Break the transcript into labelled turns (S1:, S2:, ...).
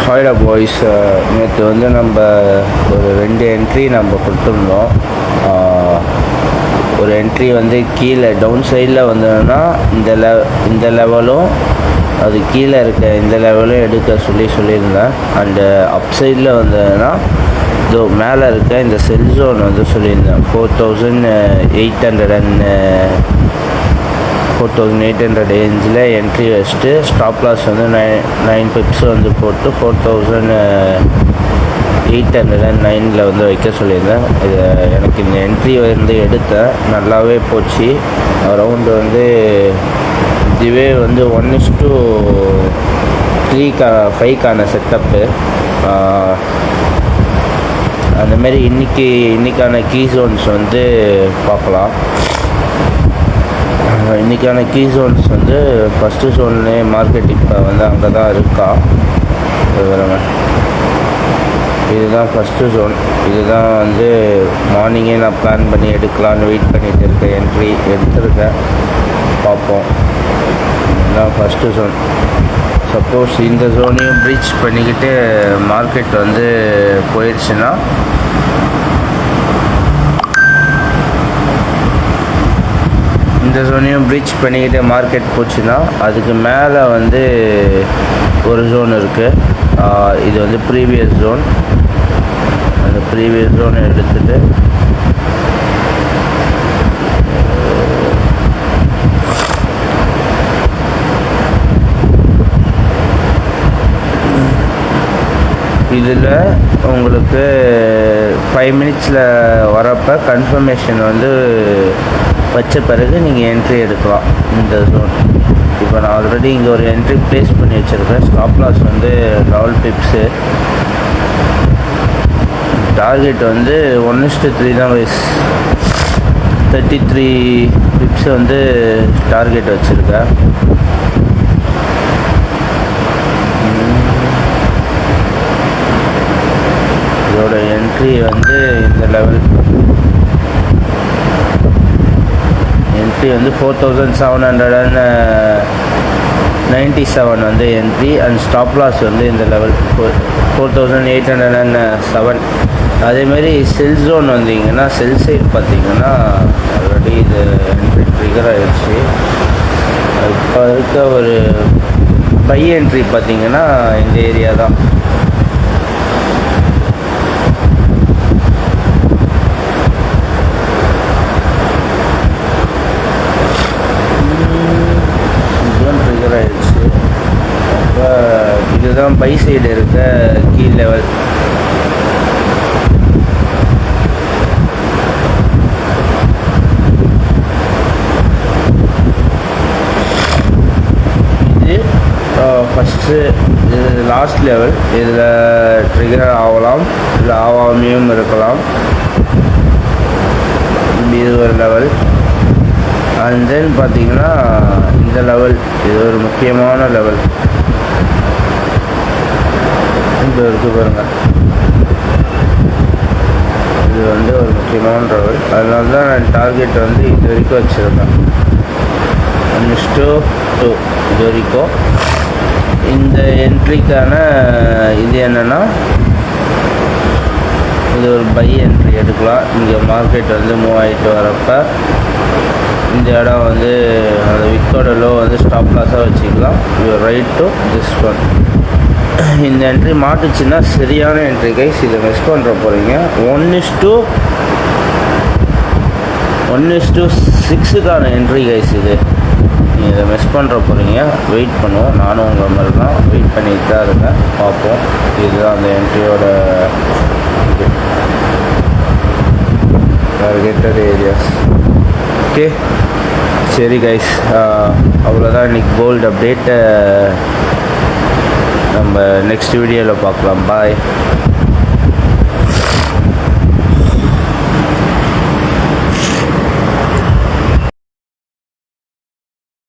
S1: ஹாய்டா boys, நேற்று வந்து நம்ம ஒரு 2 என்ட்ரி நம்ம கொடுத்துருந்தோம். ஒரு என்ட்ரி வந்து கீழே டவுன் சைடில் வந்ததுன்னா இந்த லெவலும் அது கீழே இருக்க இந்த லெவலும் எடுக்க சொல்லியிருந்தேன். அண்டு அப் சைடில் வந்ததுன்னா இதோ மேலே இருக்க இந்த செல் ஜோன் வந்து சொல்லியிருந்தேன். 4800 ரேஞ்சில் என்ட்ரி வச்சுட்டு ஸ்டாப் லாஸ் வந்து 9 பிப்ஸ் வந்து போட்டு 4809 வந்து வைக்க சொல்லியிருந்தேன். இது எனக்கு இந்த என்ட்ரி வந்து எடுத்தேன், நல்லாவே போச்சு. ரவுண்டு வந்து இதுவே வந்து 1:3:5 செட்டப்பு. அந்தமாரி இன்றைக்கான கீ ஜோன்ஸ் வந்து பார்க்கலாம். இன்றைக்கான கீ ஜோன்ஸ் வந்து ஃபஸ்ட்டு ஜோன்லேயே மார்க்கெட் இப்போ வந்து அங்கே தான் இருக்கா. இதுதான் ஃபஸ்ட்டு ஜோன். இதுதான் வந்து மார்னிங்கே நான் பிளான் பண்ணி எடுக்கலான்னு வெயிட் பண்ணிகிட்டு இருக்கேன். என்ட்ரி எடுத்திருக்கேன், பார்ப்போம். இதுதான் ஃபஸ்ட்டு ஜோன். சப்போஸ் இந்த ஜோனையும் ப்ரீச் பண்ணிக்கிட்டு மார்க்கெட் வந்து போயிடுச்சுன்னா இந்த ஜோனையும் ப்ரீச் பண்ணிக்கிட்டு மார்க்கெட் போச்சுன்னா அதுக்கு மேலே வந்து ஒரு ஜோன் இருக்குது. இது வந்து ப்ரீவியஸ் ஜோன். அந்த ப்ரீவியஸ் ஜோனை எடுத்துகிட்டு இதில் உங்களுக்கு 5 மினிட்ஸில் வரப்போ கன்ஃபர்மேஷன் வந்து வச்ச பிறகு நீங்கள் என்ட்ரி எடுக்கலாம் இந்த ஜோன். இப்போ நான் ஆல்ரெடி இங்கே ஒரு என்ட்ரி ப்ளேஸ் பண்ணி வச்சுருக்கேன். ஸ்டாப் லாஸ் வந்து 12 பிப்ஸு. டார்கெட் வந்து 1:3 தான் வைஸ் 33 பிப்ஸ் வந்து டார்கெட் வச்சுருக்கேன். இதோட என்ட்ரி வந்து இந்த லெவல் என்ட்ரி வந்து 4797 வந்து என்ட்ரி. அண்ட் ஸ்டாப் லாஸ் வந்து இந்த லெவல் 4807. அதேமாரி செல் ஜோன் வந்தீங்கன்னா செல் சைட் பார்த்தீங்கன்னா ஆல்ரெடி இது என்ட்ரி ட்ரிகர் ஆகிடுச்சு. இப்போ இருக்க ஒரு பை என்ட்ரி பார்த்தீங்கன்னா இந்த ஏரியா தான். ஆயிடுச்சு. அப்போ இதுதான் பை சைடு இருக்க கீ லெவல். இது ஃபஸ்ட்டு இது லாஸ்ட் லெவல். இதில் ட்ரிகர் ஆகலாம், இல்லை ஆகாமையும் இருக்கலாம். இது ஒரு லெவல். அண்ட் தென் பார்த்தீங்கன்னா இந்த லெவல், இது ஒரு முக்கியமான லெவல். இப்போ இருக்குது பாருங்கள், இது வந்து ஒரு முக்கியமான லெவல். அதனால தான் நான் டார்கெட் வந்து இது வரைக்கும் வச்சுருக்கேன். 1:2 இது வரைக்கும். இந்த என்ட்ரிக்கான இது என்னென்னா, இது ஒரு பை என்ட்ரி எடுக்கலாம். இங்கே மார்க்கெட் வந்து மூவ் ஆகிட்டு வரப்போ இந்த இடம் வந்து அந்த விக்கோட லோ வந்து ஸ்டாப் லாஸாக வச்சுக்கலாம். You're right to this one. இந்த என்ட்ரி மாட்டுச்சுன்னா சரியான என்ட்ரி கைஸ். இதை மிஸ் பண்ணுற போகிறீங்க. 1:6க்கான என்ட்ரி கைஸ். இது நீங்கள் இதை மிஸ் பண்ணுற போகிறீங்க. வெயிட் பண்ணுவோம். நானும் உங்கள் மாதிரி தான் வெயிட் பண்ணிட்டு தான் இருக்கேன். பார்ப்போம். இதுதான் அந்த என்ட்ரியோட டார்கெட்டட் ஏரியாஸ். ஓகே, சரி கைஸ், அவ்வளோதான் இன்றைக்கி கோல்டு அப்டேட்டு. நம்ம நெக்ஸ்ட் வீடியோவில் பார்க்கலாம். பாய்.